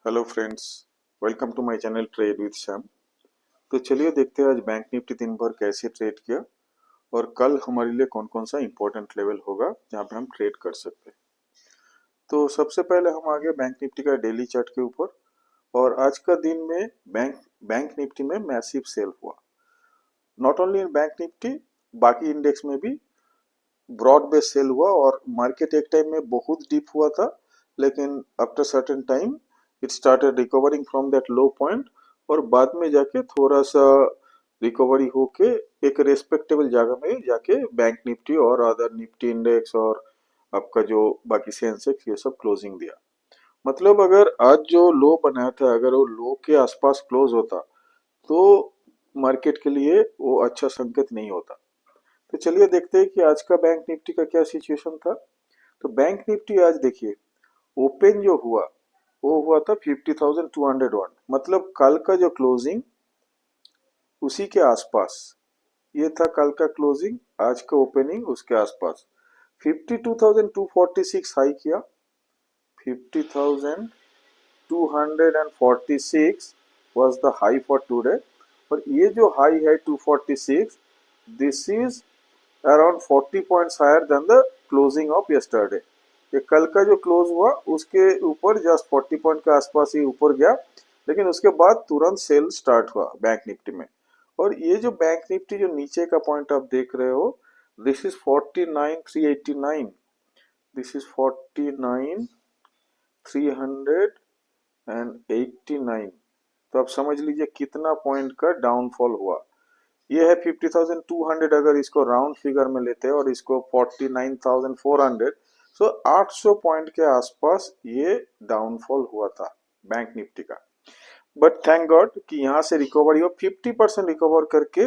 Hello friends, welcome to my channel trade with Shyam. तो चलिए देखते हैं आज बैंक निफ्टी दिन भर कैसे ट्रेड किया और कल हमारे लिए कौन कौन सा इंपॉर्टेंट लेवल होगा जहां पे हम ट्रेड कर सकते हैं। तो सबसे पहले हम आ गए बैंक निफ्टी का डेली चार्ट के ऊपर। और आज का दिन में बैंक बैंक निफ्टी में मैसिव सेल हुआ। Not only in Bank Nifty, बाकी इंडेक्स में भी ब्रॉड बेस सेल हुआ और मार्केट एक टाइम में बहुत डीप हुआ था, लेकिन after certain time it started recovering from that low point और बाद में जाके थोड़ा सा रिकवरी होके एक रेस्पेक्टेबल जगह में जाके बैंक निफ्टी और अदर निफ्टी इंडेक्स और आपका जो बाकी सेंसेक्स ये सब क्लोजिंग दिया। मतलब अगर आज जो लो बनाया था, अगर वो लो के आसपास क्लोज होता तो मार्केट के लिए वो अच्छा संकेत नहीं होता। तो चलिए देखते हैं कि आज का बैंक निफ्टी का क्या सिचुएशन था। तो बैंक निफ्टी आज देखिए, ओपन जो हुआ वो हुआ था 50,201। मतलब कल का जो क्लोजिंग उसी के आसपास, ये था कल का क्लोजिंग, आज का ओपनिंग उसके आसपास। 52,246 हाई किया, 50,246 was the high for today। और ये जो हाई है 246, this is around 40 points higher than the closing of yesterday. ये कल का जो क्लोज हुआ उसके ऊपर जस्ट 40 पॉइंट के आसपास ही ऊपर गया, लेकिन उसके बाद तुरंत सेल स्टार्ट हुआ बैंक निफ्टी में। और ये जो बैंक निफ्टी जो नीचे का पॉइंट आप देख रहे हो, दिस इज 49,389, दिस इज 49,389। तो आप समझ लीजिए कितना पॉइंट का डाउनफॉल हुआ। ये है 50,200, अगर इसको राउंड फिगर में लेते हैं और इसको 49,400, सो 800 पॉइंट के आसपास ये डाउनफॉल हुआ था बैंक निफ्टी का। बट थैंक गॉड कि यहाँ से रिकवरी हो, 50% रिकवर करके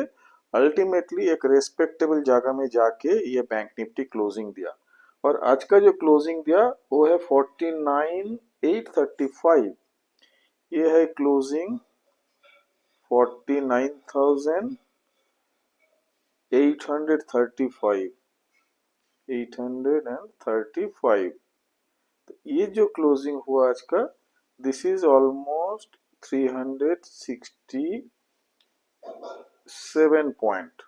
अल्टीमेटली एक रेस्पेक्टेबल जगह में जाके ये बैंक निफ्टी क्लोजिंग दिया। और आज का जो क्लोजिंग दिया वो है 49,835। ये है क्लोजिंग 49,835, 835। तो ये जो क्लोजिंग हुआ आज का, this is almost 367 point.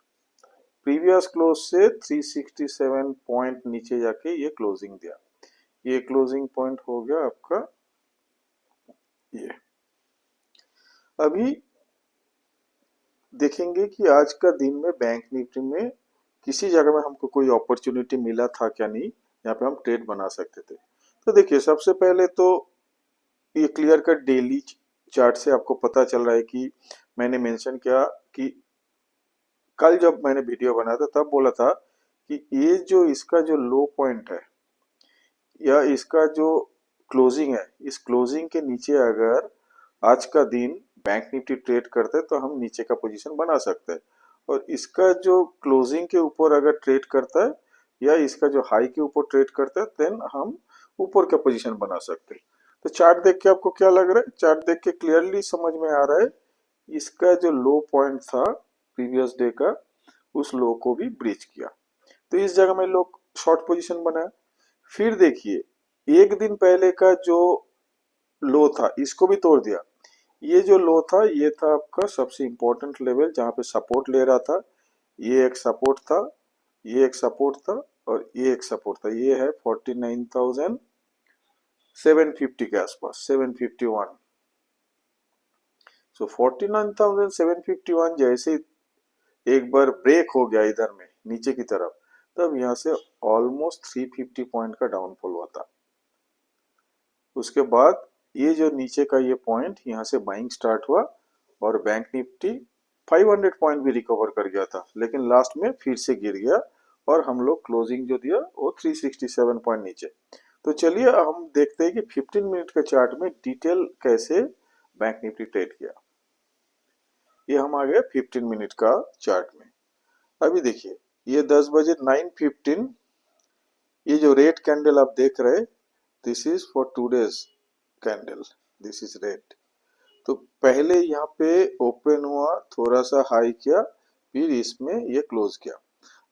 Previous close से 367 पॉइंट नीचे जाके ये क्लोजिंग दिया। ये क्लोजिंग पॉइंट हो गया आपका ये। अभी देखेंगे कि आज का दिन में बैंक निफ्टी में किसी जगह में हमको कोई अपॉर्चुनिटी मिला था क्या नहीं, यहाँ पे हम ट्रेड बना सकते थे। तो देखिए, सबसे पहले तो ये क्लियर कट डेली चार्ट से आपको पता चल रहा है कि मैंने मेंशन किया कि कल जब मैंने वीडियो बनाया था तब बोला था कि ये जो इसका जो लो पॉइंट है या इसका जो क्लोजिंग है, इस क्लोजिंग के नीचे अगर आज का दिन बैंक निफ्टी ट्रेड करते हैं तो हम नीचे का पोजीशन बना सकते हैं। और इसका जो क्लोजिंग के ऊपर अगर ट्रेड करता है या इसका जो हाई के ऊपर ट्रेड करता है, देन हम ऊपर का पोजीशन बना सकते हैं। तो चार्ट देख के आपको क्या लग रहा है? चार्ट देख के क्लियरली समझ में आ रहा है इसका जो लो पॉइंट था प्रीवियस डे का, उस लो को भी ब्रीच किया। तो इस जगह में लोग शॉर्ट पोजीशन बनाया। फिर देखिए, एक दिन पहले का जो लो था इसको भी तोड़ दिया। ये जो लो था ये था आपका सबसे इंपॉर्टेंट लेवल जहां पे सपोर्ट ले रहा था। ये एक सपोर्ट था, ये एक सपोर्ट था और ये एक सपोर्ट था। ये है 49,750 के आसपास, 751। सो 49,751 जैसे एक बार ब्रेक हो गया इधर में नीचे की तरफ, तब यहाँ से ऑलमोस्ट 350 पॉइंट का डाउनफॉल हुआ था। उसके बाद ये जो नीचे का ये पॉइंट, यहाँ से बाइंग स्टार्ट हुआ और बैंक निफ्टी 500 पॉइंट भी रिकवर कर गया था, लेकिन लास्ट में फिर से गिर गया और हम लोग क्लोजिंग जो दिया वो 367 पॉइंट नीचे। तो चलिए हम देखते हैं कि 15 मिनट के चार्ट में डिटेल कैसे बैंक निफ्टी ट्रेड किया। ये हम आ गए 15 मिनट का चार्ट में। अभी देखिए, ये 10 बजे 9:15, ये जो रेड कैंडल आप देख रहे, this is for today's candle, this is red. तो पहले यहाँ पे ओपन हुआ, थोड़ा सा हाई किया, फिर इसमें ये क्लोज किया।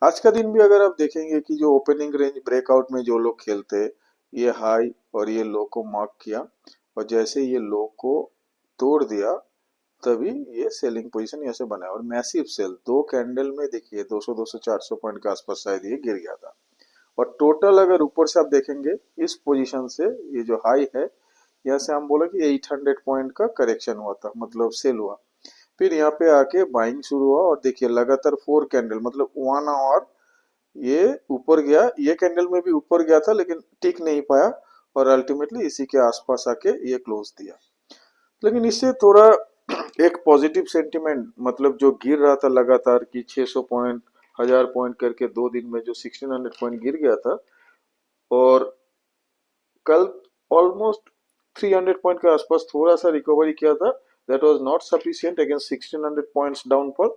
आज का दिन भी अगर आप देखेंगे कि जो ओपनिंग रेंज ब्रेकआउट में जो लोग खेलते, ये हाई और ये लो को मार्क किया और जैसे ये लो को तोड़ दिया तभी ये सेलिंग पोजीशन यहाँ से बना है। और मैसिव सेल, दो कैंडल में देखिए 200 400 पॉइंट के आसपास शायद ये गिर गया था। और टोटल अगर ऊपर से आप देखेंगे इस पोजीशन से, ये जो हाई है यहाँ से हम बोला कि 800 पॉइंट का करेक्शन हुआ था, मतलब सेल हुआ। फिर यहाँ पे आके बाइंग शुरू हुआ और देखिए लगातार 4 कैंडल, मतलब 1 आवर ये ऊपर गया। ये कैंडल में भी ऊपर गया था लेकिन टिक नहीं पाया और अल्टीमेटली इसी के आसपास आके ये क्लोज दिया। लेकिन इससे थोड़ा एक पॉजिटिव सेंटिमेंट, मतलब जो गिर रहा था लगातार कि 600 पॉइंट 1000 पॉइंट करके 2 दिन में जो 1600 पॉइंट गिर गया था, और कल ऑलमोस्ट 300 पॉइंट के आसपास थोड़ा सा रिकवरी किया था। That was not sufficient against 1600 points downfall.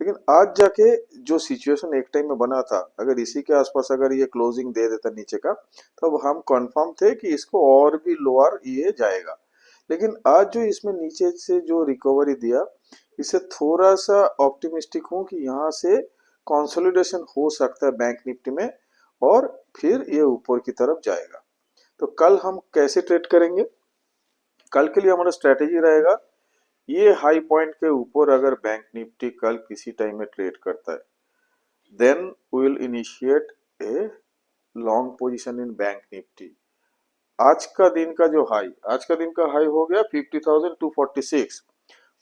लेकिन आज जाके जो सिचुएशन एक टाइम में बना था, अगर इसी के आसपास अगर ये क्लोजिंग दे देता नीचे का, तब हम कंफर्म थे कि इसको और भी लोअर ये जाएगा। लेकिन आज जो इसमें नीचे से जो रिकवरी दिया, इससे थोड़ा सा ऑप्टिमिस्टिक हूं कि यहाँ से कंसोलिडेशन हो सकता है बैंक निफ्टी में और फिर ये ऊपर की तरफ जाएगा। तो कल हम कैसे ट्रेड करेंगे? कल के लिए हमारा स्ट्रेटेजी रहेगा, ये हाई पॉइंट के ऊपर अगर बैंक निफ्टी कल किसी टाइम में ट्रेड करता है, then we will initiate a long position in Bank Nifty. आज का दिन का जो हाई, आज का दिन का हाई हो गया 50,246।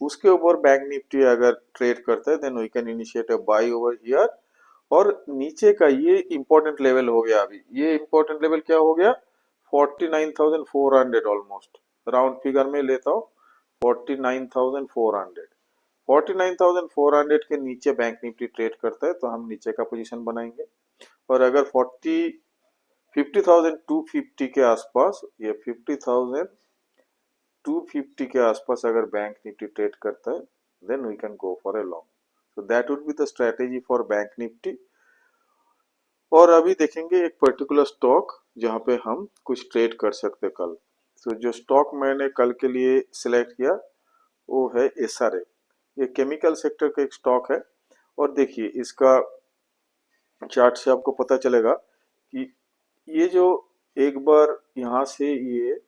उसके ऊपर बैंक निफ्टी अगर ट्रेड करता है then we can initiate a buy over here. और नीचे का ये इंपॉर्टेंट लेवल हो गया, अभी ये इंपॉर्टेंट लेवल क्या हो गया, 49,400 ऑलमोस्ट, राउंड फिगर में लेता हूँ 49,400। 49,400 के नीचे बैंक निफ्टी ट्रेड करता है तो हम नीचे का पोजीशन बनाएंगे। और अगर 50,250 के आसपास, ये 50,250 के आसपास अगर बैंक निफ्टी ट्रेड करता है then we can go for a long. So that would be the strategy for Bank Nifty. और अभी देखेंगे एक पर्टिकुलर स्टॉक जहां पे हम कुछ ट्रेड कर सकते हैं कल। तो जो स्टॉक मैंने कल के लिए सिलेक्ट किया वो है एसआरएफ। ये केमिकल सेक्टर का एक स्टॉक है। और देखिए इसका चार्ट से आपको पता चलेगा कि ये जो एक बार यहाँ से ये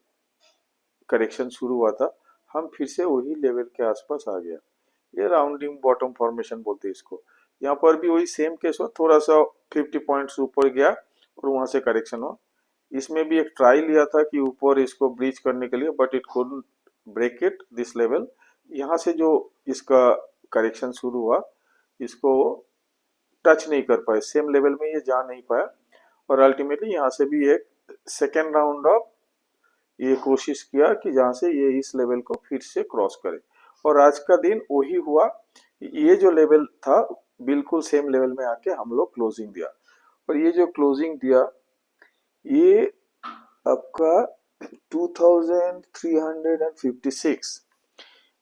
करेक्शन शुरू हुआ था, हम फिर से वही लेवल के आसपास आ गया। ये राउंडिंग बॉटम फॉर्मेशन बोलते हैं इसको। यहाँ पर भी वही सेम केस हुआ, थोड़ा सा 50 पॉइंट्स ऊपर गया और वहां से करेक्शन हुआ। इसमें भी एक ट्राई लिया था कि ऊपर इसको ब्रीच करने के लिए, but it couldn't break it this level. यहाँ से जो इसका करेक्शन शुरू हुआ, इसको टच नहीं कर पाए, सेम लेवल में ये जा नहीं पाया। और अल्टीमेटली यहाँ से भी एक सेकेंड राउंड ऑफ ये कोशिश किया कि जहां से ये इस लेवल को फिर से क्रॉस करे। और आज का दिन वही हुआ, ये जो लेवल था बिल्कुल सेम लेवल में आके हम लोग क्लोजिंग दिया। और ये जो क्लोजिंग दिया ये आपका 2356।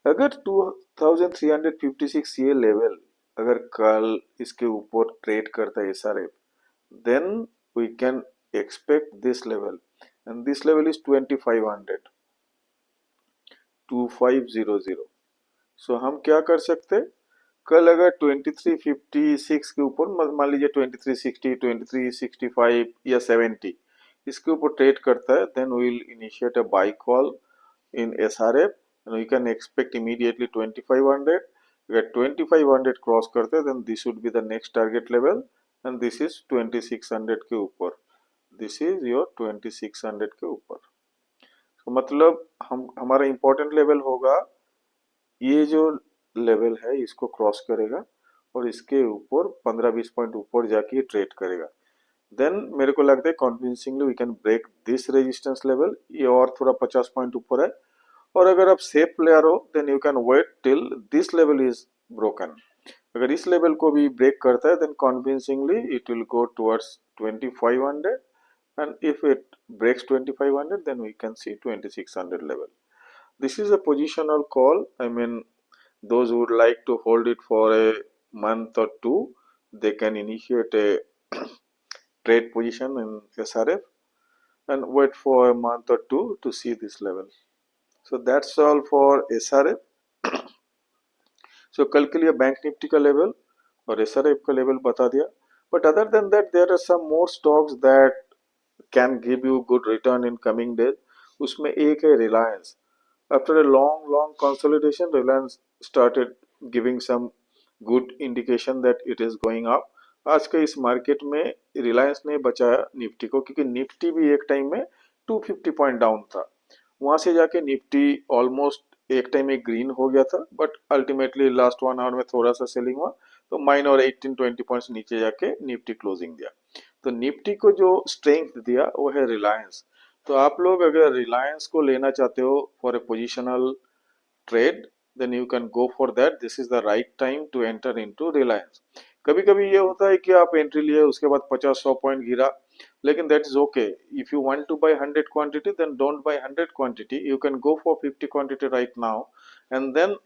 अगर 2356 ये लेवल अगर कल इसके ऊपर ट्रेड करता है SRF, then we can expect this level, and this level is 2500, 2500। सो हम क्या कर सकते हैं, कल अगर 2356 के ऊपर मान लीजिए 2360 2365 या 70 इसके ऊपर ट्रेड करता है, then we will initiate a buy call in SRF and we can expect immediately 2500। अगर 2500 क्रॉस करते हैं then this would be the next target level and this is 2600 के ऊपर, दिस इज योर 2600 के ऊपर। तो मतलब हम हमारा इंपॉर्टेंट लेवल होगा, ये जो लेवल है इसको क्रॉस करेगा और इसके ऊपर 15-20 पॉइंट ऊपर जाके ट्रेड करेगा। देन मेरे को लगता है convincingly we can break this resistance level, ये और थोड़ा 50 पॉइंट ऊपर है। और अगर आप सेफ प्लेयर हो then you can wait till this level is broken. अगर इस लेवल को भी ब्रेक करता है then convincingly it will go towards 2500, and if it breaks 2500 then we can see 2600 level. This is a positional call. I mean, those who would like to hold it for a month or two, they can initiate a trade position in SRF and wait for a month or two to see this level. So that's all for SRF. So कल के लिए bank Nifty का level और SRF का level बता दिया, but other than that there are some more stocks that can give you good return in coming days। उसमें एक है Reliance. After a long long consolidation Reliance started giving some good indication that it is going up. आज के इस market में रिलायंस ने बचाया Nifty को, क्योंकि निफ्टी भी एक टाइम में 250 पॉइंट डाउन था। वहां से जाके निफ्टी ऑलमोस्ट एक टाइम में ग्रीन हो गया था, बट अल्टीमेटली लास्ट 1 आवर में थोड़ा सा सेलिंग हुआ, तो माइनर 18-20 पॉइंट्स नीचे जाके निफ्टी क्लोजिंग दिया। तो निफ्टी को जो स्ट्रेंथ दिया वो है रिलायंस। तो आप लोग अगर रिलायंस को लेना चाहते हो for a positional trade, then you can go for that. This is the right time to enter into Reliance. कभी कभी ये होता है कि आप एंट्री लिए उसके बाद 50-100 पॉइंट गिरा, लेकिन that is okay. If you want to buy 100 quantity then don't buy 100 quantity, you can go for 50 quantity right now, and then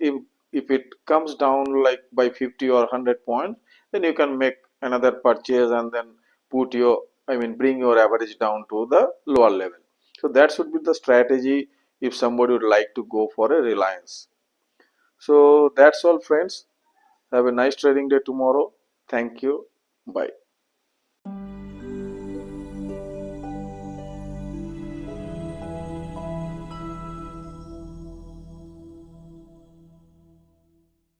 if it comes down like by 50 or 100 points, then you can make another purchase and then put your, I mean, bring your average down to the lower level. So that should be the strategy if somebody would like to go for a Reliance. So that's all, friends. Have a nice trading day tomorrow. Thank you. Bye.